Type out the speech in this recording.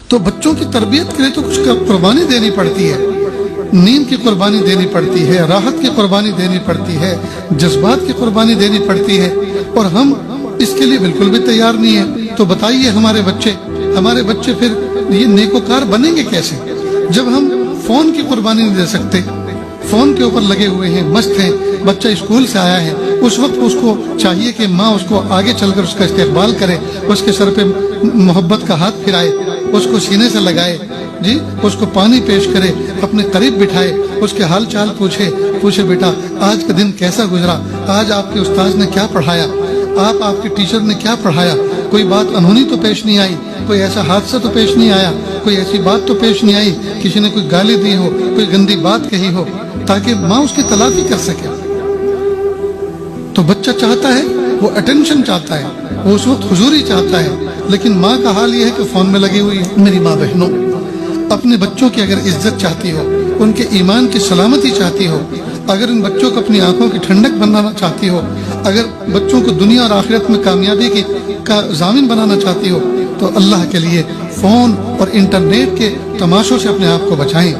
تو بچوں کی تربیت کے لیے تو کچھ قربانی دینی پڑتی ہے، نیند کی قربانی دینی پڑتی ہے، راحت کی قربانی دینی پڑتی ہے، جذبات کی قربانی دینی پڑتی ہے، اور ہم اس کے لیے بالکل بھی تیار نہیں ہیں۔ تو بتائیے ہمارے بچے پھر یہ نیکوکار بنیں گے کیسے جب ہم فون کی قربانی نہیں دے سکتے، فون کے اوپر لگے ہوئے ہیں، مست ہیں۔ بچہ اسکول سے آیا ہے، اس وقت اس کو چاہیے کہ ماں اس کو آگے چل کر اس کا استقبال کرے، اس کے سر پہ محبت کا ہاتھ پھرائے، اس کو سینے سے لگائے، جی اس کو پانی پیش کرے، اپنے قریب بٹھائے، اس کے حال چال پوچھے بیٹا آج کا دن کیسا گزرا، آج آپ کے استاذ نے کیا پڑھایا، آپ کے ٹیچر نے کیا پڑھایا، کوئی بات انہونی تو پیش نہیں آئی، کوئی ایسا حادثہ تو پیش نہیں آیا، کوئی ایسی بات تو پیش نہیں آئی، کسی نے کوئی گالی دی ہو، کوئی گندی بات کہی ہو، تاکہ ماں اس کی تلافی کر سکے۔ تو بچہ چاہتا ہے، وہ اٹینشن چاہتا ہے، وہ اس وقت حضوری چاہتا ہے، لیکن ماں کا حال یہ ہے کہ فون میں لگی ہوئی ہے۔ میری ماں بہنوں، اپنے بچوں کی اگر عزت چاہتی ہو، ان کے ایمان کی سلامتی چاہتی ہو، اگر ان بچوں کو اپنی آنکھوں کی ٹھنڈک بنانا چاہتی ہو، اگر بچوں کو دنیا اور آخرت میں کامیابی کا ضامن بنانا چاہتی ہو، تو اللہ کے لیے فون اور انٹرنیٹ کے تماشوں سے اپنے آپ کو بچائیں۔